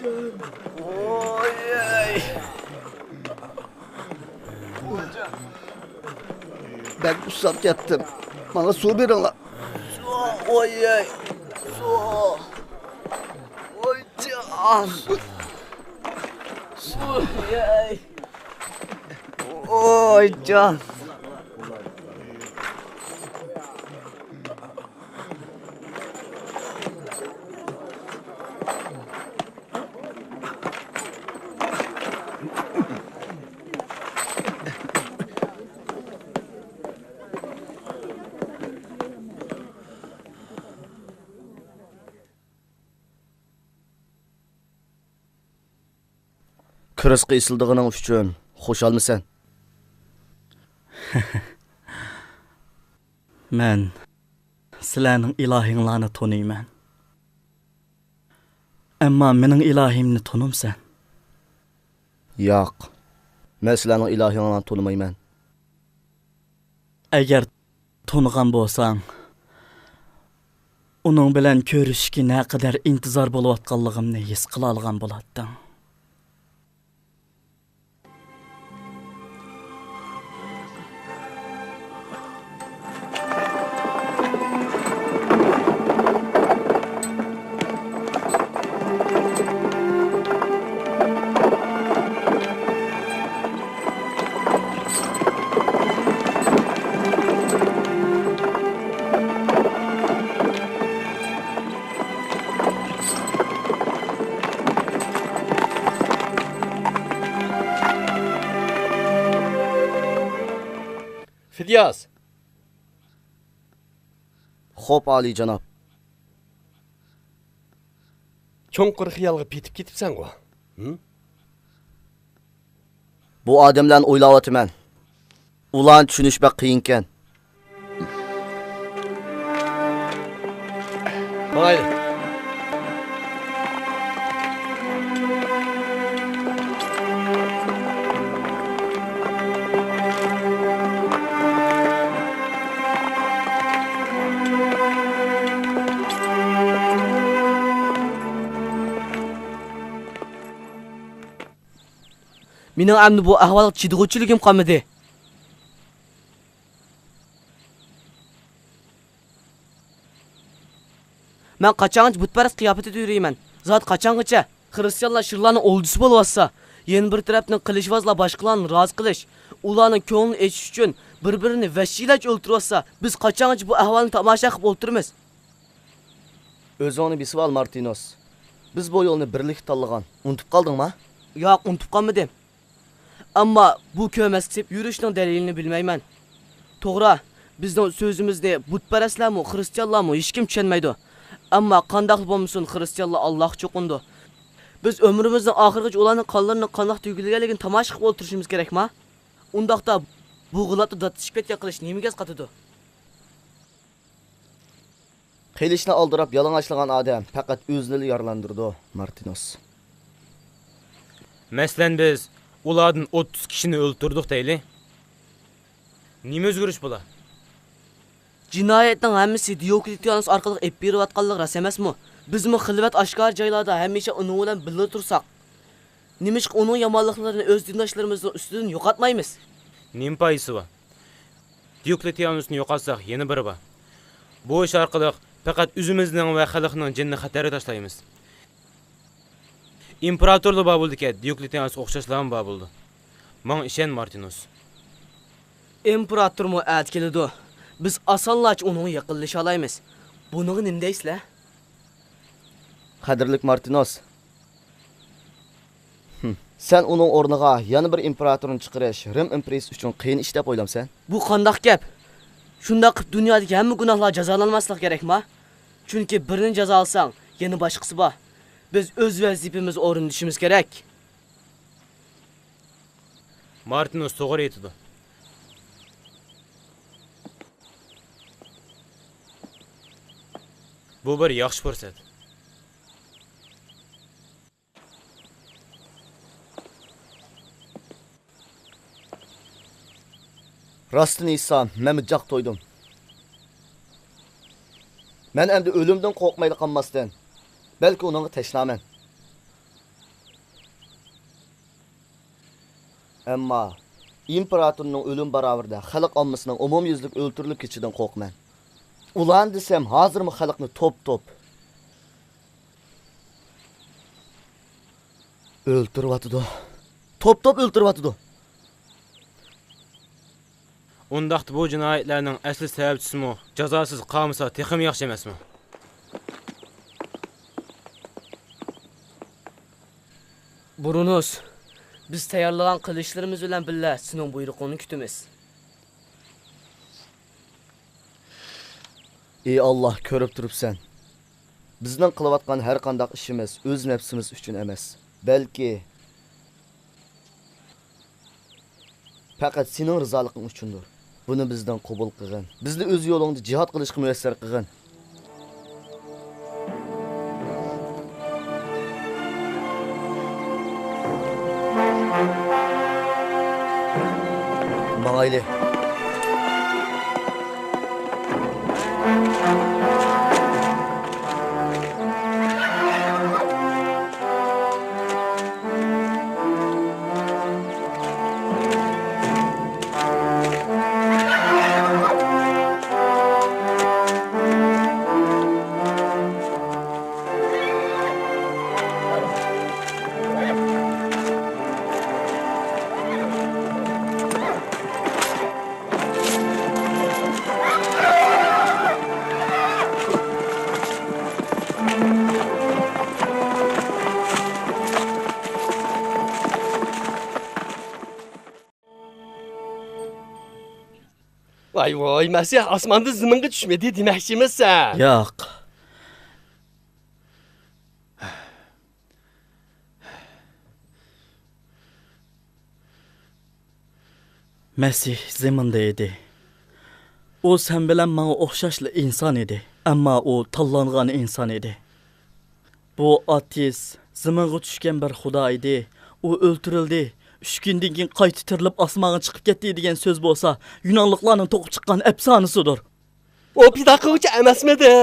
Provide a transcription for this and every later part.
Oy. Ben usap kettim. Bana su verin la. Oy. Su. Oy can. Oy. Oy can. Kırız kıyısıldığının üçün. Xoşal mısın? Men sizlarning ilahinglarni tanıyman. Ammo mening ilahimni tanımsan. Yo'q. Men sizlarning ilahinglarni tanımayman. Agar tanıgan bo'lsang, uning bilan ko'rishga naqadar intizor bo'layotganligimni his qila olgan bo'lardim. Fidyas. Xo'p, Ali janob. Cho'nqir xiyolga petib ketibsan-ku. Bu odamlarni o'ylayapman. Ularni tushunish bak qiyin ekan. Mayli. Mening amni bu ahvolga chidag'uvchiligim qolmadi. Men qachongacha butparast qiyofatida yurayman. Zot qachongacha xristianlar shirlarning o'ldisi bo'lyapsa, yana bir tarafning qilishvozlar boshqalarni rozi qilish, ularning ko'nglini echish uchun bir-birini vahshiylarcha o'ltiryapsa, biz qachongacha bu ahvolni tomosha qilib o'ltiramiz? O'zingni bisib ol, Martinos. Biz bu yo'lni birlik tanlagan. Unutib qoldingmi? Yo'q, unutib qolmadim. Ammo bu ko'masib yurishning dalilini bilmayman. To'g'ri, bizning so'zimizni butparastlarmi, xristianlarmi hech kim tushunmaydi. Ammo qandoq bo'lmasin, xristianlar Alloh cho'qindi. Biz umrimizning oxirigacha ularning qonlarini qandoq tugilganligini tomosha qilib o'tirishimiz kerakmi? Undaqda bu g'ilotni datishib ketgan qilish nimaga qatadi? Qilishni oldirab yalang'ochlagan odam faqat o'zini yaralandirdi, Martinos. Məsələn biz ulardan 30 kişini öldürdük deyli. Nima o'zgarish bo'la? Jinoyatning hammasi Diokletianus orqali ep berayotganligi ras emasmi? Bizmi xilvat oshkor joylarda hamisha uni bilan birga tursak, nimishq uning yomonliklarini o'z dindoshlarimizni ustidan yo'qotmaymiz? Nim paysi bor? Diokletianusni yo'qotsak, yana biri bor. Bu ish orqali faqat o'zimizning va xalqning jinni xatarga tashlaymiz. İmparatorluq bor bo'ldi-ki, Diokletianus o'xshashlarmi bor bo'ldi. Men ishon, Martinos. İmparatormu at keladi. Biz osonlarcha uning yaqinlasha olamiz. Buni nima deysizlar? Qadrlik Martinos. Sen uning o'rniga yana bir imperatorni chiqarish Rim imperiyasi uchun qiyin ish deb o'ylamsan? Bu qandoq gap? Shunda qilib dunyodagi hamma gunohlar jazolanmasligi kerakmi? Chunki birini jazo olsang, yana boshqasi bor. Biz o'z vazifamizni o'rnatishimiz kerak. Martinos to'g'ri aytdi. Bu bir yaxshi fursat. Rostini aytsam, men mijaq to'ydim. Men endi o'limdan qo'rqmaydi qolmasdan. Belki onunla teşnamen. Ammo imperatorning o'lim barobarida xalq ommasining umumyuzlik o'ltirilib ketishidan qo'rqman. Ulan desam, hozirmi xalqni top-top o'ltiryapti. Top-top o'ltiryapti. Undaqda bu jinoyatlarning asli sababchisimi jazosiz qolmasa texim yaxshi emasmi? Burunus, biz tayyorlagan qilishlarimiz bilan birga sening buyruqingni kutamiz. Ey Allah, ko'rib turibsan. Bizning qilayotgan har qanday ishimiz o'z nafsimiz uchun emas, balki faqat sening rizoliging uchundir. Buni bizdan qabul qilgin. Bizni o'z yo'lingda jihad qilishga muyassar qilgin. Mayli. Voy, Masih osmonda ziminga tushmadi demoqchimisan? Yo'q. Masih zaminda edi. O sen bilan menga o'xshashli inson edi, ammo u tanlangan inson edi. Bu ateist zaminga tushgan bir xudo edi. U o'ltirildi. 3 kundan keyin qayta tirilib osmonga chiqib ketdi degan so'z bo'lsa, Yunonliklarning to'qib chiqqan afsonasidir. O pidaqovchi emasmidi?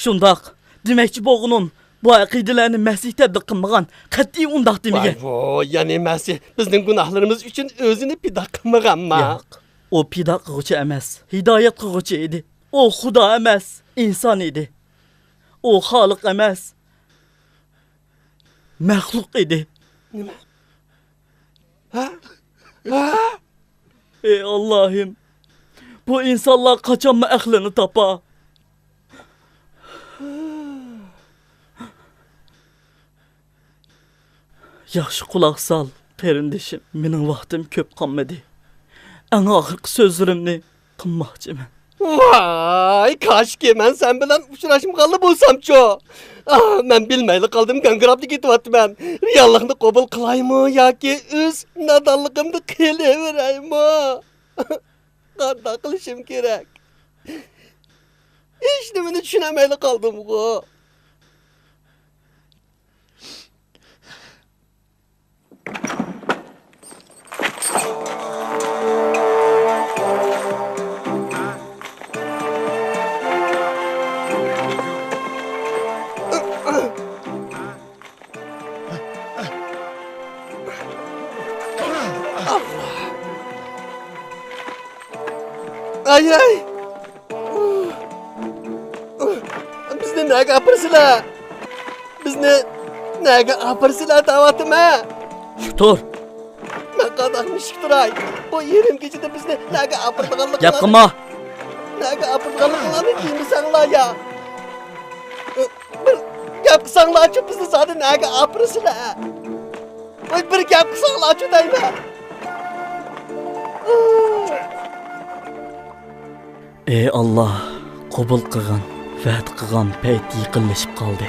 Shundoq, demakchi bo'g'unim bu aqidalarni Masih tabliq qilmagan, qat'iy undaq demagan. Voy, ya'ni Masih bizning gunohlarimiz uchun o'zini pidaq qilmaganmi? Yo'q. O pidaq qiluvchi emas, hidoyat qiluvchi edi. O xudo emas, inson edi. O xoliq emas, maxluq edi. Nima? Ey Allah'ım, bu insanlar qachon mı aklını tapa? Yaxshi quloq sol, qarindishim. Mening vaqtim ko'p qolmadi. Eng oxirgi so'zlarimni qilmoqchiman. Vay, kaşki men sen bilan uchrashmaganli bo'lsam-chu. Men bilmayli qoldim, gangrabda ketyapman. Reallikni qabul qilaymi yoki o'z nodonligimni qilaveraymi? Qanday qilishim kerak? Hech nimani tushunmayli qoldim-ku. Ay ay. Bizni nega apirsizlar? Bizni nega apirsizlar davatime? Shuktur, Men qadaqmishik turay. Bu yerim kechida bizni nega apirdiganlik gap qilma. Nega apirdiganliklarni deysanglar ya. Bir gap qilsanglar-chi bizni zodi nega apirsizlar? Voy bir gap qilsanglar-chi deyman. Ey Allah, qabul qilgan, va'd qilgan payt yaqinlashib qoldi.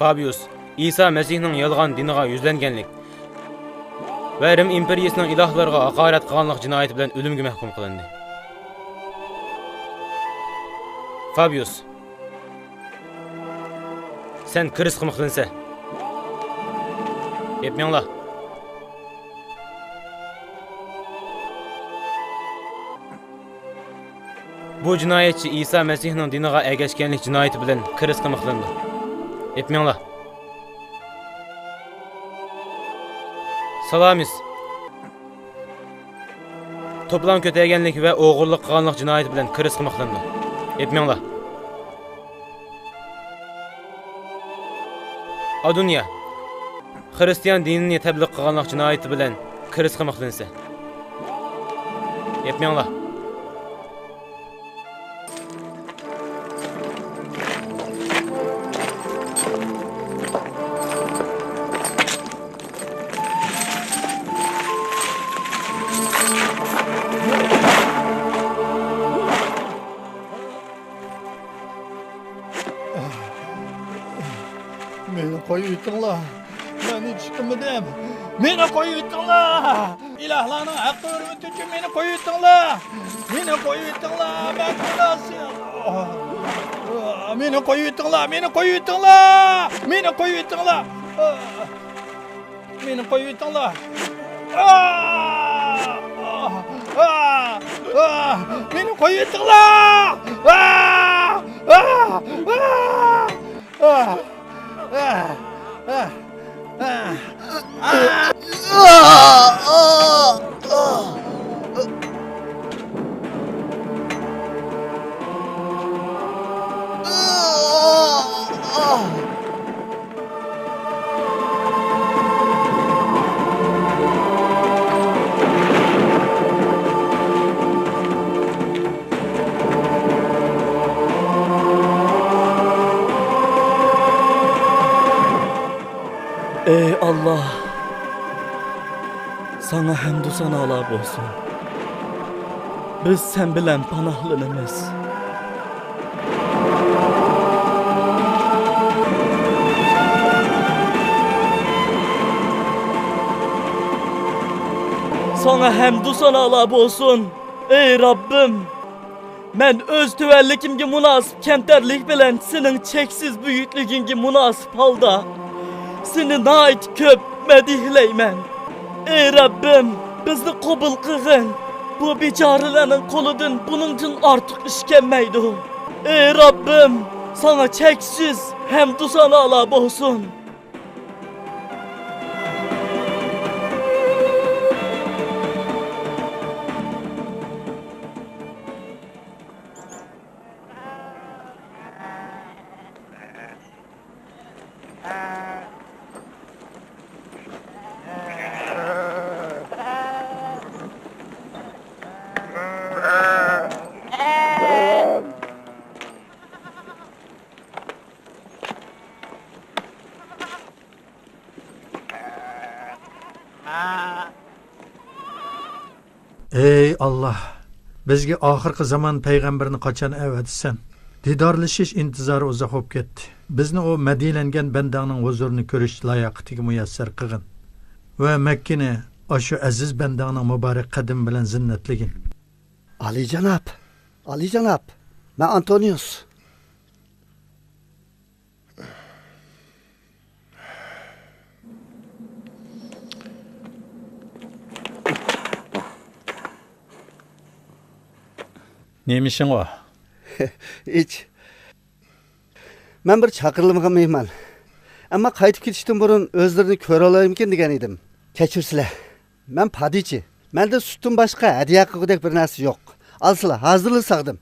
Fabius, İsa Mesihning yolg'on diniga yuzlanganlik va Rim imperiyasining ilohlarga haqorat qilganlik jinoyati bilan o'limga mahkum qilindi. Fabius, sen Kirist qilmoqdansa. Yetmanglar. Bu jinoyatchi İsa Mesihning diniga ergashganlik jinoyati bilan Kirist qilmoqlandi. Yetmanglar. Salamis. Toplam ko'targanlik va o'g'irlik qilganlik jinoyati bilan Kirist qilmoqlandi. Yetmanglar. Adunya. Hristiyan dinini tabliğ qilganlik jinoyati bilan Kirist qilmoqlansa. Yetmanglar. Meni qo'yib yutinglar. Men hech qilmadim. Meni qo'yib yutinglar. Ilohlarning haqqi hurmati uchun meni qo'yib yutinglar. Meni qo'yib yutinglar. Men gunohsiz. Meni qo'yib yutinglar. Meni qo'yib yutinglar. Meni qo'yib yutinglar. Meni qo'yib yutinglar. Meni qo'yib Ey Allah, sana hamdü sanalar olsun. Biz sen bilen panahlanımız. Sana hamdü sanalar olsun. Ey Rabbim, men öz tüvellikimge münasip kemterlik bilen senin çeksiz büyüklüğünge münasip halda seni nait köp medihleymen. Ey Rabbim, bizni kabul kılgın. Bu biçarelerin koludun bunun için artık işkenmeydi. Ey Rabbim, sana çeksiz hamdü sanalar olsun. Ey Allah, bizga oxirgi zaman payg'ambarini qachon avadisan? Didorlashish intizori uzoq bo'lib ketdi. Bizni o madilangan bandangning huzurini ko'rish layoqatiga muyassar qilgin va Makkani shu aziz bandangning muborak qadim bilan zinnatligin. Ali Janab, ben Antonius. Neymişin o? Hiç. Ben bir çakırılmagan mehman. Ama qaytib ketishdan burun özlerini ko'ra olaymikin degan edim. Kechirsizlar. Men padichi. Menda sutdan boshqa hadiya qilgudek bir narsa yo'q. Alsizlar, hozirlik saqdim.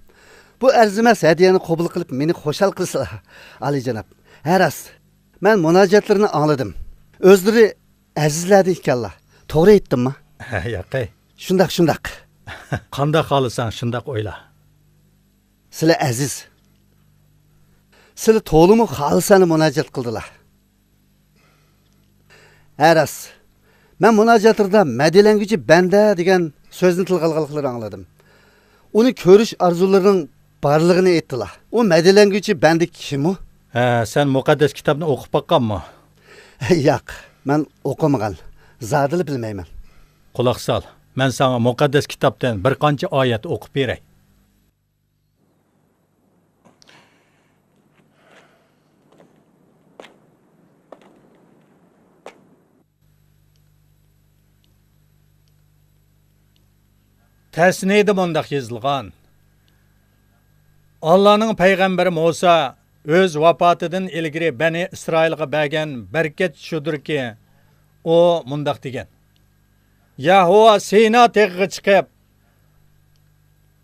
Bu arzimas hadiyani qabul qilib meni xo'shal qilsizlar. Ali janob. Haras. Men munojatlarini angladim. O'zlari azizladi ekanlar. To'g'ri aytdimmi? Ha, yaqay. Shundaq. Qanday xohlasan, shundaq o'yla. Sizlar aziz. Sizlar to'liq xolisani munojat qildilar. Haras. Men munojatlarda madilanguvchi banda degan so'zni tilga olganliklarini angladim. Uni ko'rish orzularining borlig'ini aytdilar. U madilanguvchi banda kim u? Sen muqaddas kitobni o'qib baqqanmi? Yo'q, men o'qimagan. Zadil bilmayman. Quloq sol. Men sana muqaddas kitobdan bir qancha oyat o'qib beray. Təsniyədə bundaq yazılğan. Allah'ın peyğəmbəri Musa öz vafatıdan ilgiri Bəni İsrail'ə bəgən bərkət şudur ki, o mundaq degen. Yahuva Sina təğə çıxıb,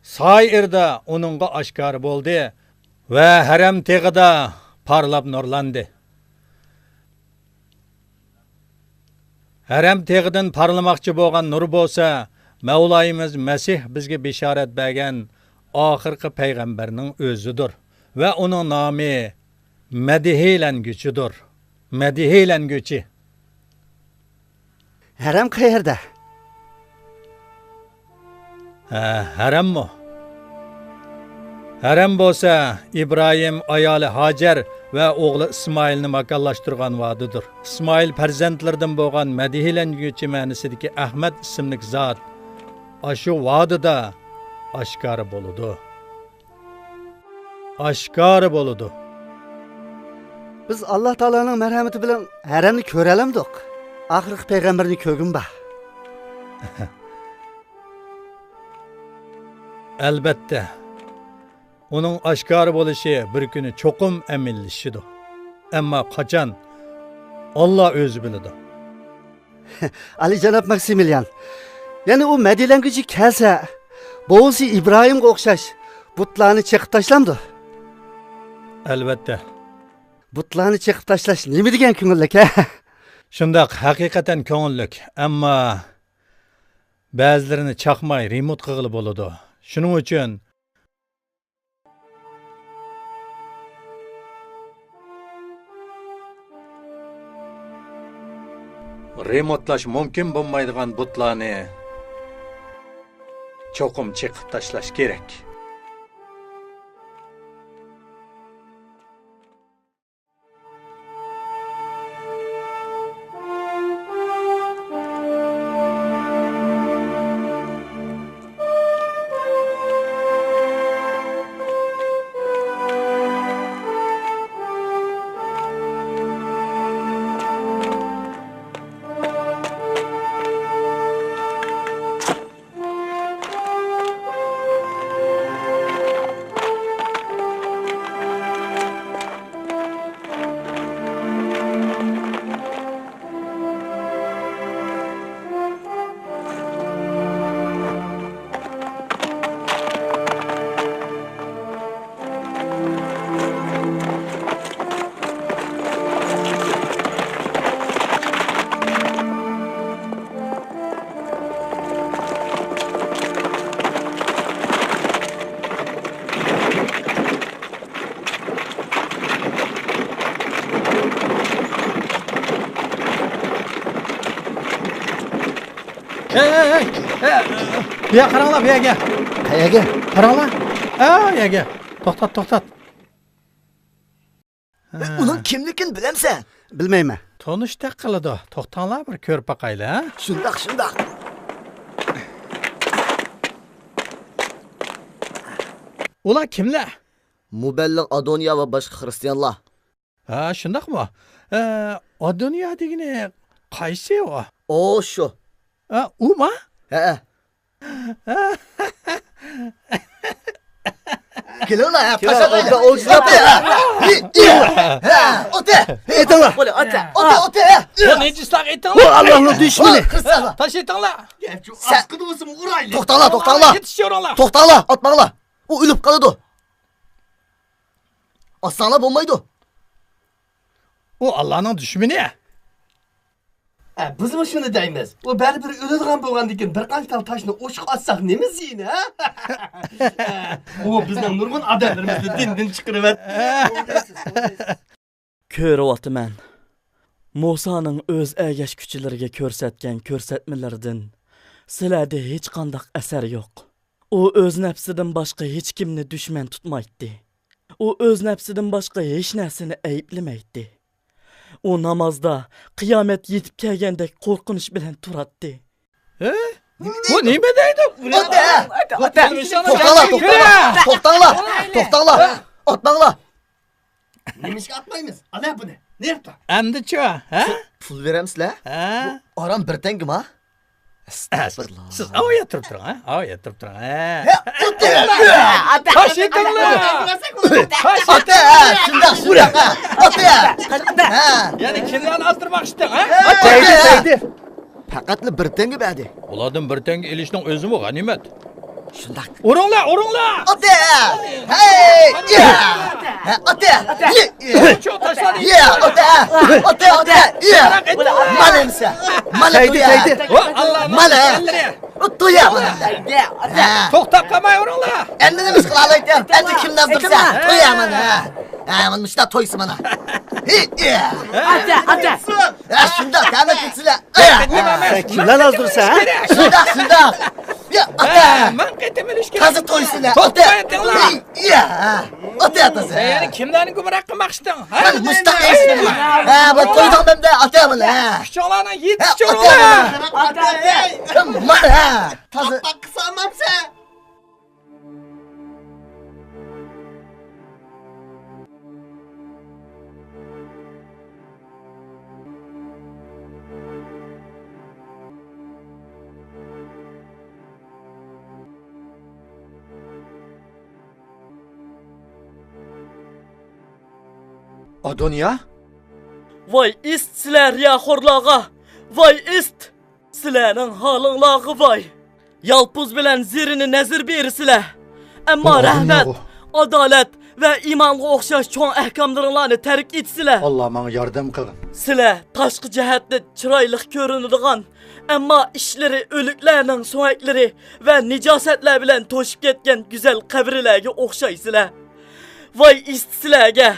sayırda onunğa aşkar boldu və hərəm təğədə parlab nurlandı. Hərəm təğədən parlamakçı bolğan nur bolsa, Mevlayimiz Mesih bizge bişaret bergen ahirki peygamberinin özüdür. Ve onun namı Medihilen güçüdür. Medihilen güçü. Haram qayerda? Harem mi? Harem bolsa İbrahim ayali Hacer ve oğlu İsmail'ni makallaştırgan vadıdır. İsmail perzentlerden boğan Medihilen güçü mənisideki Ahmet isimlik zat aşı vadıda aşkarı boludu. Aşkarı boludu. Biz Allah Taala'nın merhameti bilen haramni ko'ralamdik. Ahirki peygamberni ko'rgin ba. Elbette. Onun aşkarı boluşu bir günü çokum emilişidir. Ama kaçan Allah özü bilidi. Ali Cenab Maximilian. Yani o Medilengici kelse, boğusu İbrahim'e okşaş, butlarını çekip taşlamdı. Elbette. Butlarını çekip taşlaş, ne mi degen köngüllük he? Şundak hakikaten köngüllük, ama bazılarını çakmay remote kıgılı boludu. Şunun için remotlaş mümkün bulmaydigan butlarını çokum çekip taşlaş gerek. Ya karangla bir gel. Qayerga? Karangla. Ya gel. To'xtat. Uning kimligini bilamsan? Bilmayman. Tonuşdak qiladi. To'xtanglar bir ko'rib baqayli, ha? Shundoq. Ular kimlar? Muballigh Adoniya va boshqa xristianlar. Ha, shundaqmi? O dunyo degani qaysi o? O shu. Uma? Ha. Kelinglar, paşa o'lchab Ote! Aytinglar. Bo'la, ota. Bu nechislar O aytinglar. Allah'ın düşmanı. Taş aytinglar. To'xtanglar. Yetishinglar. To'xtanglar, otmanglar. U o'lib qoladi. Osonglar bo'lmaydi. O Allah'ın düşmanı. Biz mi şunu deymiz? O baribir o'ladigan bo'lgandan bir qancha toshni o'shib atsak nima ziyni, ha? O bizning nurg'un odamlarimizni dindan chiqarib. Ko'ryapman. Musa'nın öz əgəş küçülərə göstərən göstərmələrdən sizlərdə heç qandaq əsər yox. O öz nəfsindən başqa heç kimni düşmən tutmaydı. O öz nefsinden başka hiç nersini eyiplemeydi. O namazda kıyamet yetip kelgendek korkunuş bilen turattı. Bu nime deydi? To'xtanglar. Otmanglar. Nemişke atmaymiz. Ana bu ne? Ne yaptı? Endi-chi, ha? Pul beramsizlar? Ha? Aram bir tengim ha? Siz avaya turib turing, ha? Avaya turib turing, ha? Ota! Tosh etinglar! Ota! Shundoq ha. Ota! Ha. Ya'ni kimlarni ozdirmoqchisan, ha? Deydi. Faqatli bir tengi berdi. Ulardan bir tanga ilishning o'zimi g'animat. Shundoq. Uringlar, uringlar! Ota! Hey! Ha, ota! Cho'q tashlading. Ya, ota! Ota! Ya! Mana emsa. Mana Deydi, to'ya. deydi. O Allohning Mana. yo'llari. To'ya mana. Ha. To'xtab qolmay uringlar. Endi nima qila olaydim? Endi kimdan bilsa to'ya mana. Ha, mana shunda to'ysi mana. Ya! Ata. Ha, shundoq ta'min qilsizlar. Sen kimden azdırsa ha? Shundoq. Ya, ota! Men qaytib bilish kerak. Qazi to'ysizlar. To'xtang, Ota! aytinglar. Ya! Ota atasi. Ya'ni kimlarni gumroh qilmoqchisan, ha? Ben mustaqilsizlar. Ha, bu to'ydan benda ota mana. Kuchoqlarni Ha, yetishchi ota uringlar. mana. Mana. Tozi. Adonya? Vay ist siler ya horlağa. Vay ist. Silenin halınlağı vay. Yalpuz bilen zirini nezir birisile. Ama rahmet, adalet ve imanlı okşaş çoğun ehkamlarını terk etsile. Allah bana yardım kılın. Sile taşqı cəhətdə çıraylık görünüdüğən, amma işleri ölüklərinin soğukları ve nicasətlər bilen toşup ketken güzel qəbirlərə oxşaysılə. Vay istisiləgə.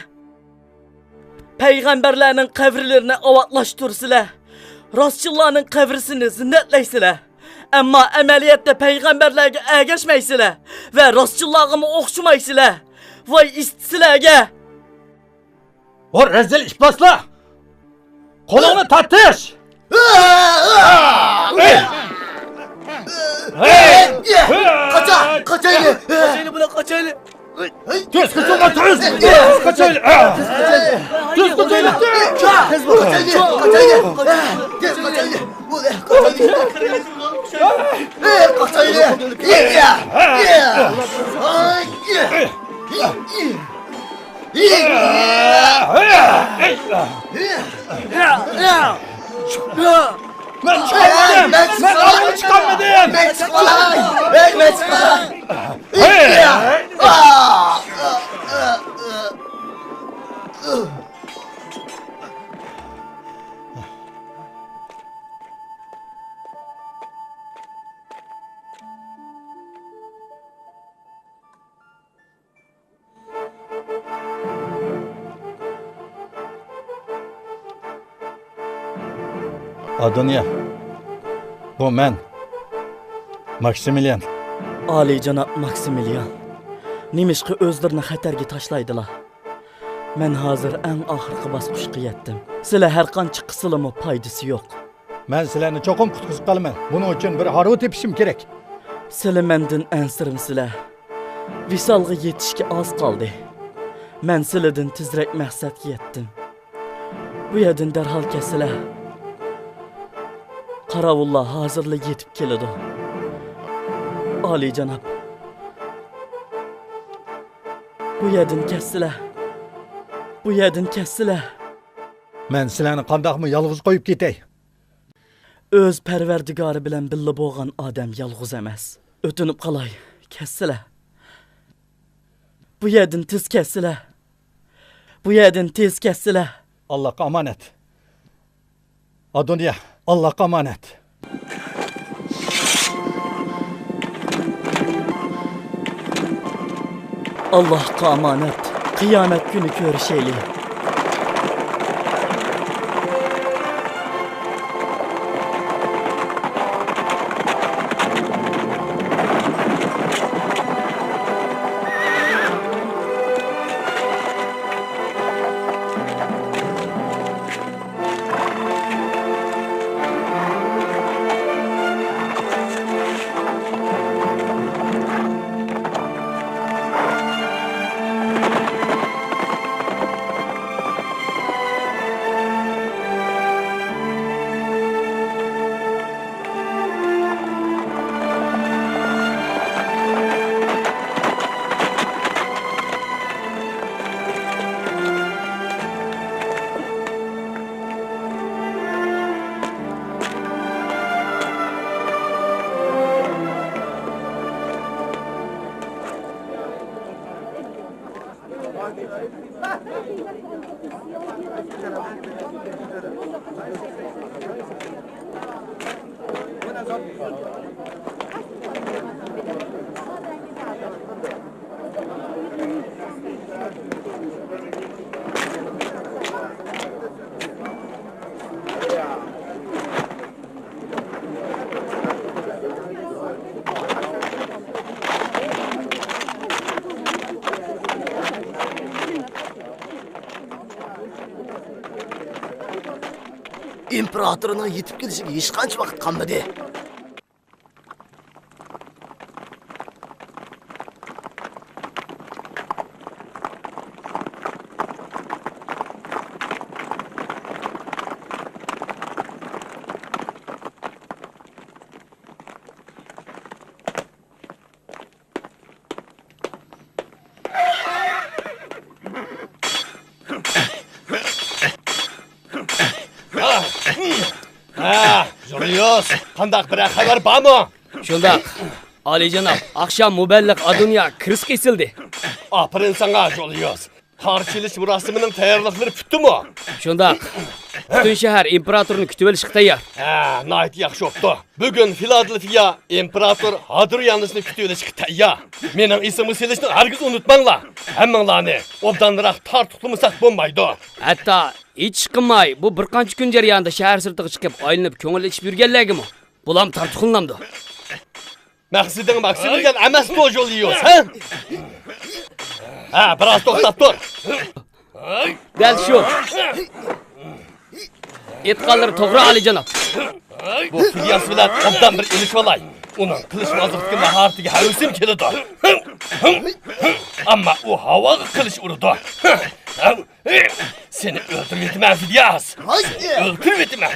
Peyğəmbərlərin qəbirlərini avatlaştırsılə. Rastçıların qəbrisini zinnətləysilə. Amma əməliyyatda peyğəmbərlərə əgəşməysilə və rastçılığımı oxşumaysilə. Vay istisiləgə. O rezil işbasla. Kolunu tartış. Kaça! Kaçaylı! Kaçaylı buna kaçaylı. Düz kıçılma düz. Kaçaylı. Düz kıçaylı. Kız bu kaçaylı! Kaçaylı! Kız kaçaylı! Bu ne? Kaçaylı! Kaçaylı! Ya! Ya! Ay! Ben çıkamadım. Ben alımı çıkamadım. Ben çıkmalay! Ben çıkmalay! Adonya. Bu ben. Maximilian. Ali cənab Maximilian. Nimişqi özlərini xətərgə taşlaydılar. Mən hazır ən axırqı basqışqa yetdim. Silə hər qançı qısılımı paydası yox. Ben sizlerini çokum kutkusuz kalmam. Bunun için bir harut tepişim gerek. Silə məndən ənsirəm silə. Visalğı yetişki az qaldı. Mən silədən tizrək məqsəd yetdim. Bu yedin dərhal kəsilə. Qaravullah hazırlı yetib kelidu. Ali cənab. Bu yedin kəsilə. Bu yedin kəsilə. Ben sizlerini qandaqmı yalğız koyup gitey. Öz pərverdigarı bilən billi boğan adam yalğız eməz. Ötünüb qalay, kəsilə. Bu yedin tiz kəsilə. Bu yedin tiz kəsilə. Allah'a emanet. Adonya, Allah'a emanet. Allah'a emanet. Kıyamet günü görüşelim. İmparatorunun yetip gelişine hiç qancha vaqt qolmadi. Julius, qandaq bir xabar bormi? Shundaq. Oliyjanob, akşam muballiq Adunya kiris kesildi. Aferin sana Julius. Qarshilish murosimining tayyorliklari putdimi? Shundaq. Butun shahar imperatorni kutib olishga tayyor. Ha, nayt yaxshi bo'pti. Bugun Filadelfiya imperator Hadrianusni kutib olishga tayyor. Mening esimni silishni hargiz unutmanglar. Hammanglarni obdanroq tartiqlamasak bo'lmaydi. Hatto hech qilmay bu bir qancha kun jarayonida shahar sirtiga chiqib, oylinib ko'ngil ichib yurganlargimi? Bulam tartiqlanamdi. Maqsading maqsadingdan emas bu Julius, ha? Ha, biroz to'xtab tur. Dal shu. Etqanlar to'g'ri Oliyjanob. Bu Filyas bilan obdan bir ilishib olay. Uning qilish vazifasiga mahoratiga havusim keladi. Ammo u havoga qilish urdi. Seni öldürüp etmem Filyas. Öldürüp etmem.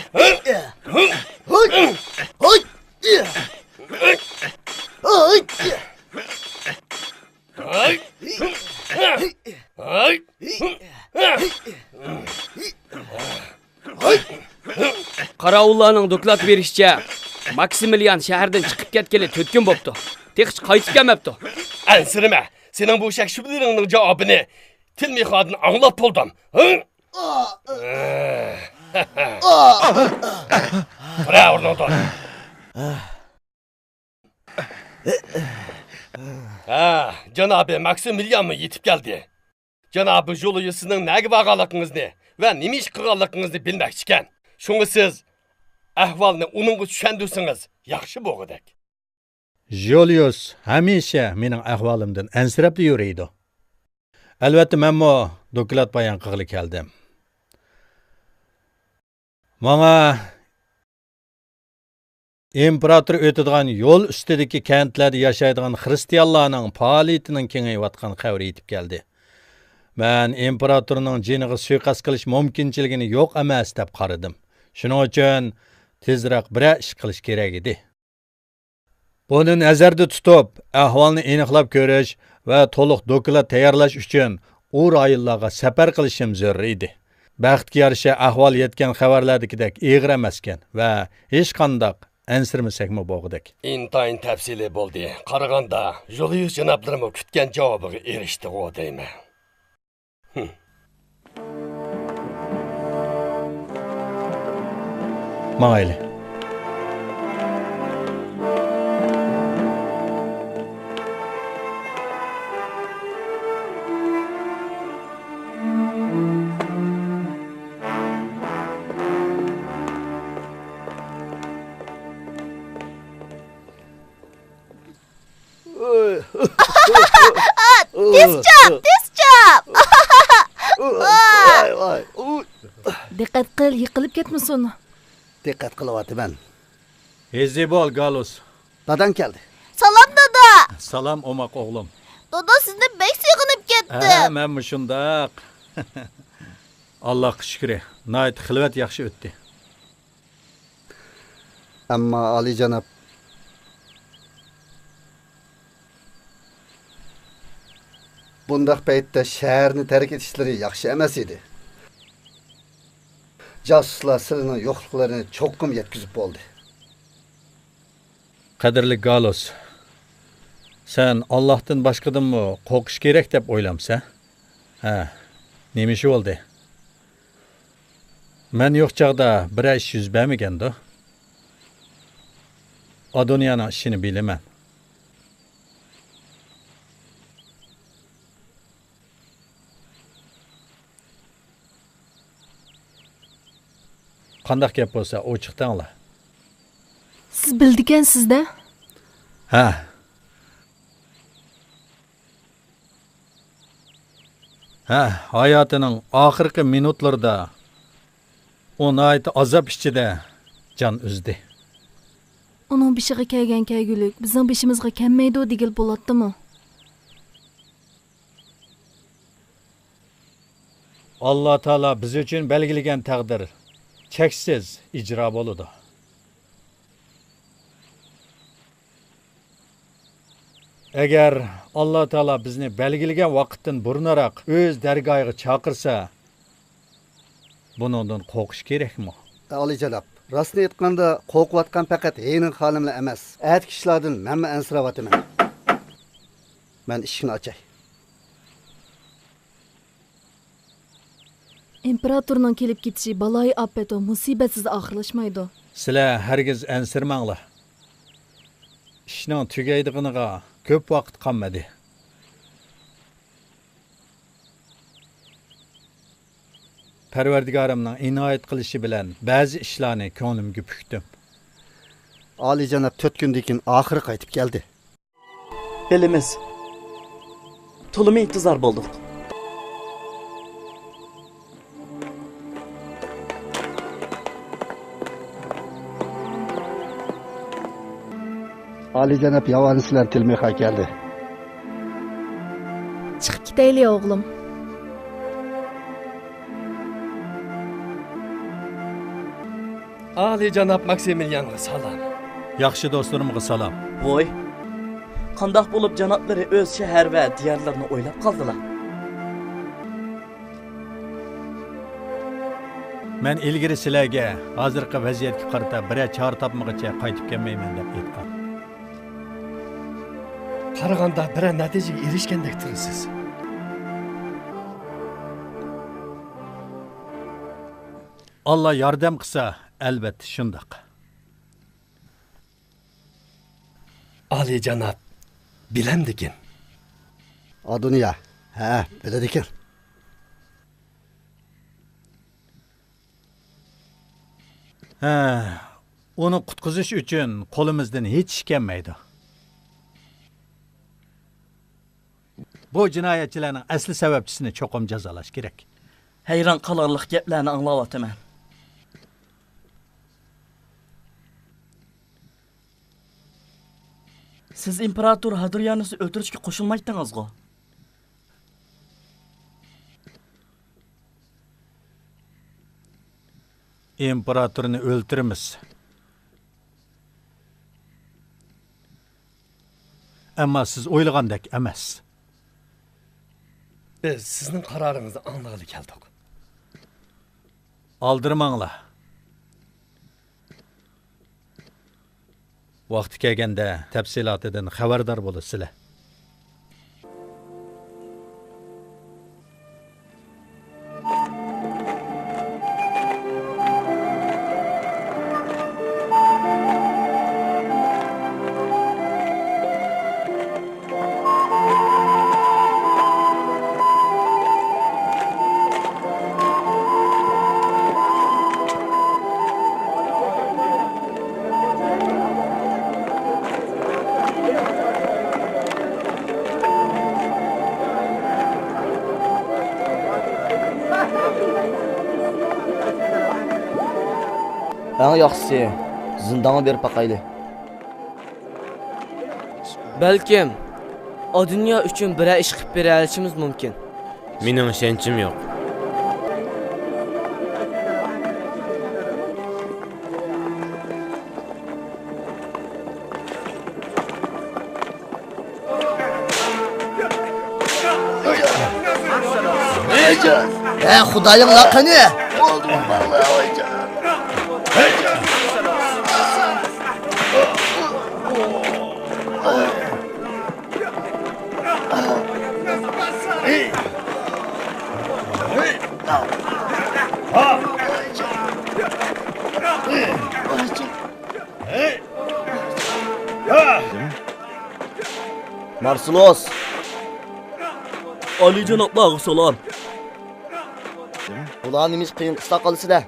Qarovullarning doklad berishicha, Maksimilian shahardan chiqib ketgeli 4 kun bo'pti. Hech qaytib kelmabdi. Ansirma. Sening bu shak shublaringning javobini tilmihodini anglab bo'ldim. Bravo, Ornoto. Ha, Janobi Maksimilian mı yetib keldi? Janobi Julius sizning nega borganligingizni va nima ish qilganligingizni bilmoqchi ekan. Shunga siz ahvolni uningga tushundirsangiz yaxshi bo'lg'udak. Julius hamisha mening ahvolimdan ansirab yuraydi. Albatta menmo doklad bayon qilg'ili keldim. Menga imperator o'tadigan yo'l ustidagi kentlarda yashaydigan xristianlarning faoliyatining kengayayotgan xabari yetib keldi. Men imperatorning jiniga suiqasd qilish mumkinchiligini yo'q emas deb qaradim. Shuning uchun tezroq bir ish qilish kerak edi. Buni nazarda tutib, ahvolni aniqlab ko'rish va to'liq doklad tayyorlash uchun u rayonlarga safar qilishim zarur edi. Baxtga yarasha ahvol yetgan xabarlardagidek ig'ir emas ekan va hech qanday ansirmasakmi bo'lg'udak. Intayin tafsili bo'ldi. Qaraganda Julius janoblarimi kutgan javobiga erishdi o deyman. Mayli. This job. Vay vay. Diqqat qil, yiqilib ketmasin. Diqqat qilyapman. Ezi bol Galus. Dadan keldi. Salom dada. Salom omaq o'g'lim. Dada sizni bek sig'inib ketdi. Men shundaq. Allohga shukr. Nayt xilvat yaxshi o'tdi. Ammo Oliyjanob bundaq paytda shaharni tark etishlari yaxshi emas edi. Jasuslar sizning yo'qliklarini cho'qqim yetkazib bo'ldi. Qadrli Galus. Sen Allohdan boshqadanmi qo'rqish kerak deb o'ylamsa? Ha, nima ish bo'ldi? Men yo'q chaqda bir ish yuz bermaganda. Adoniyaning ishini bilaman. Qandaq gap bo'lsa, ochiqdan angla. Siz bildigansizda? Ha. Ha, hayotining oxirgi minutlarida onu azob ichida jon uzdi. Uning bishig'i kelgan kelgulik bizning bishimizga kelmaydi degil bo'ladimi? Alloh taolo biz uchun belgilagan taqdir cheksiz ijro bo'ladi. Agar Alloh taolo bizni belgilagan vaqtdan burunroq o'z dargohiga chaqirsa, bundan qo'rqish kerakmi? Olijanob, rostni aytganda qo'rqayotgan faqat Heyning xonimlar emas. Ayt kishilardan men ansirayapman. Men ishni ochay. İmperatorning kelib ketishi baloyi ofat va musibatsiz oxirlashmaydi. Sizlar hargiz ansirmanglar. Ishning tugaydiginiga ko'p vaqt qolmadi. Parvardigorimning inoyat qilishi bilan ba'zi ishlarni ko'nglimga pukdim. Olijanob 4 kundan keyin oxiri qaytib keldi. Bilimiz. Tulumi intizar bulduk. Olijanob yovani sizlar tilmiha keldi. Chiqib ketaylik o'g'lim. Olijanob Maksimilian'a salom. Yaxshi do'stlarimga salom. Voy. Qandaq bo'lib janoblari o'z shahar va diyarlarini o'ylab qoldilar. Men ilgari sizlarga hozirgi vaziyatga qarata biror chora topmaguncha qaytib kelmayman deb aytdim. Qaraganda bir natijaga erishgandek tursiz. Allah yordam qilsa, albatta shundoq. Olijanob, bilamdikin. Adoniya, ha, biladikin. Ha, uni qutqizish uchun qo'limizdan hech ish kelmaydi. Bu jinoyatchilarning asli sababchisini cho'qim jazolash kerak. Hayron qolarlik gaplarni anglayapman. Siz imperator Hadrianus'u o'ltirishga qo'shilmaydingiz-ku. İmparatorunu o'ltiramiz. Ammo siz o'ylagandek emas. Biz sizning qaroringizni anglag'ili keldik. Aldırmanglar. Vaqti kelganda tafsilotidan xabardor bo'lasizlar. Eng yaxshisi zindonga berib baqayli. Balkim o dunyo uchun bir ish qilib bera olishimiz mumkin. Mening ishonchim yo'q. Xudoying laqani. Oldim vallahi oyijon. Marsilos. Ali janoblarga salom. Ular nimiz qiyin qista qolsa-da.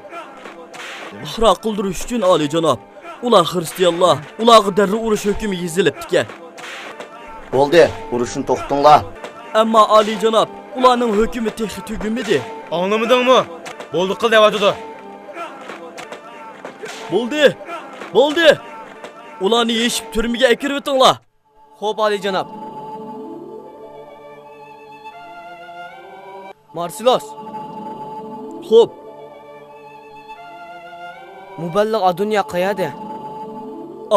Ixro qildirish uchun Ali janob. Ular xristianlar, ularga darrov urush hukmi yezilibdi. Bo'ldi, urushni to'xtinglar. Ammo Ali janob, ularning hukmi texi tugimidi. Anlamadingmi? Bo'ldi qil deyotdi. Bo'ldi. Ularni yeshib turmaga akirib o'tinglar. Xo'p, Ali janob. Marsilos, Xo'p, muballigh Adunya qayerda?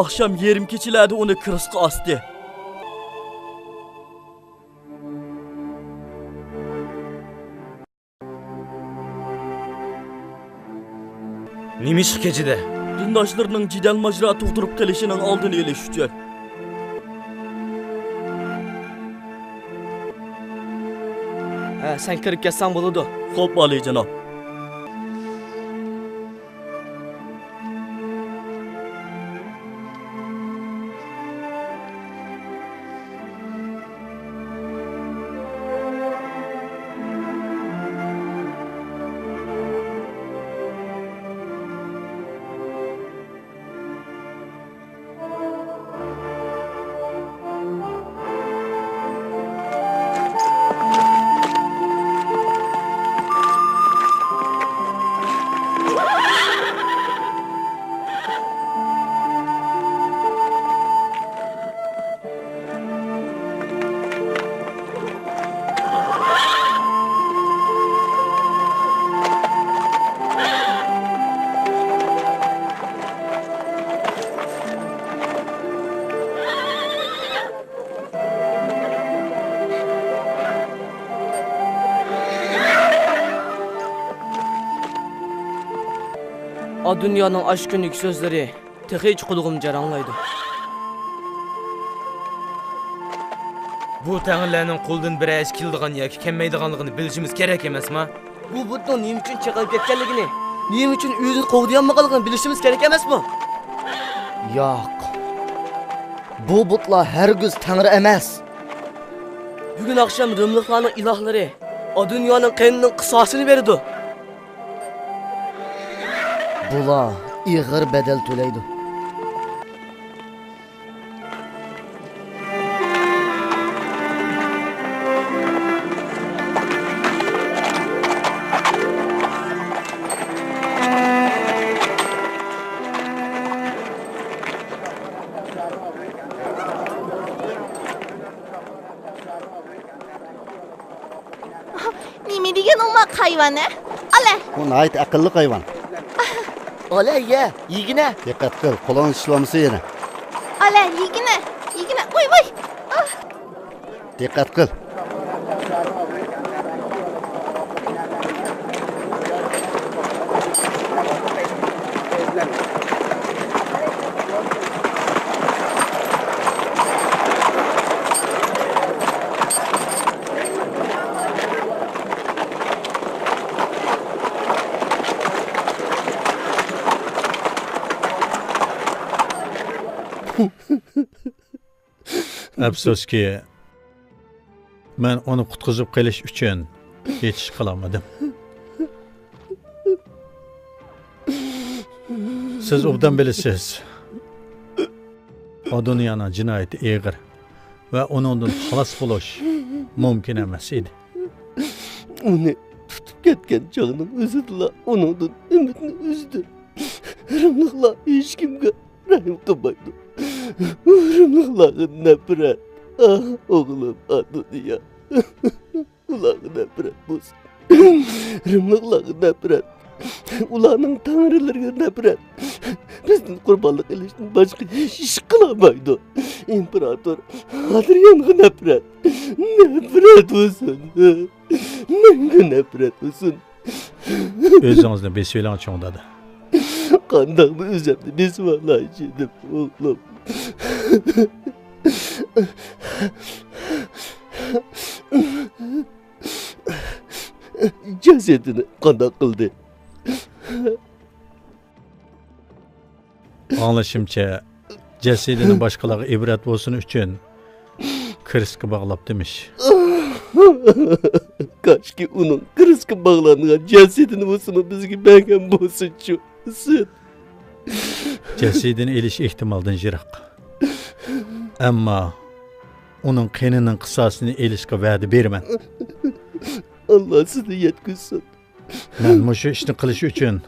akşam yerim kechilarda uni kirisqa osdi. Nima ish kechida? Dindoshlarning jidal majra tug'dirib kelishining oldini olish uchun. Ha, sen kirib ketsang bo'ladi. Xo'p, Ali janob. O dünyanın aşkınlık sözleri hiç kulağım jaranglaydı. Bu tağırlarning qo'ldan biri ish keldigan yoki kelmaydiganligini bilishimiz kerak emasmi? Bu butning nima uchun chiqib ketganligini, nima uchun uyini qovdiyanmaganligini bilishimiz kerak emasmi? Yo'q. Bu butlar hargiz Tangri emas. Bugun akşam Rimliklarning ilohlari o dünyanın qonining qisosini berdi. Bular ig'ir bedel to'laydi. Nima degan umoq hayvoni? Ala, Bu nayt aqlli hayvon. Ola ye, yigina. Diqqat qil, qo'lini ishlamasa yana. ala, yigina. Voy, voy. Diqqat qil. Afsuski, men uni qutqizib qilish uchun hech ish qilamadim. Siz obdan bilasiz. O dunyoning jinoyati og'ir va uningdan xalos bo'lish mumkin emas edi. Uni tutib ketgan chog'ning o'zida uningdan umidni uzdi. Rimliklar hech kimga rahim qilmaydi. Rimliklarga nafrat. O'g'lim Aduniya. Ularga nafrat bo'lsin. Rimliklarga nafrat. Ularning tangrilariga nafrat. Bizning qurbonlik qilishdan boshqa hech ish qilmaydi. İmparator Hadrian'a nefret. Nefret olsun. Menga nefret olsun. O'zingizni besvelang cho'ndadi. Qandaqmi o'zimni besvalaychi deb o'g'lim. Jasadini qandaq qildi. Anlaşımca cesedini başkalarına ibret olsun için kriska bağlap demiş. Kaçki onun kriska bağlanğan cesedini olsun bizge bergen bolsunçu. Sen Cesedini eliş ihtimaldan jirak. Amma onun qeninin qisasını elishga va'da berman. Allah sizni yetkizsin. Men mushu ishni qilish uchun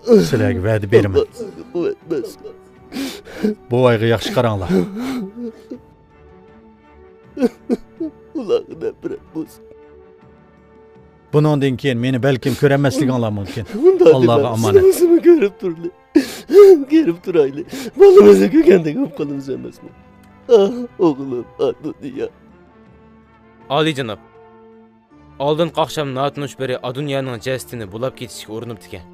sizlarga va'da beraman. Allah sizni quvvatlasin. Bu oyga yaxshi qaranglar. Ularga nafrat bo'lsin. Bundan keyin meni balkim ko'rmasliginglar mumkin. Allohga omonat. Sizni ko'rib turli. Ko'rib turayli. Bolamizni ko'rgandek bo'lib qolamiz emasmi? Ah, o'g'lim, Aduniya. Ali janob. Oldin qaqsham notunush biri Adunyaning jasadini bulab ketishga urinibdi ekan.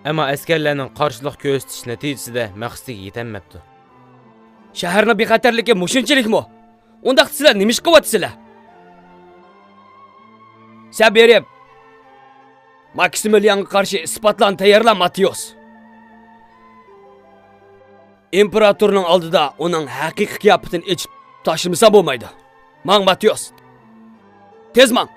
Ammo askarlarning qarshilik ko'rsatish natijasida maqsadiga yetanmabdi. Shaharning bexatarligi mushunchalikmi? Undaq sizlar nima ish qilyapsizlar? Saberib. Maksimilianga qarshi isbotlarni tayyorla, Matios. İmparatorning oldida uning haqiqiy qiyofasini ichib tashlamasa bo'lmaydi. Mang, Matios. Tez mang.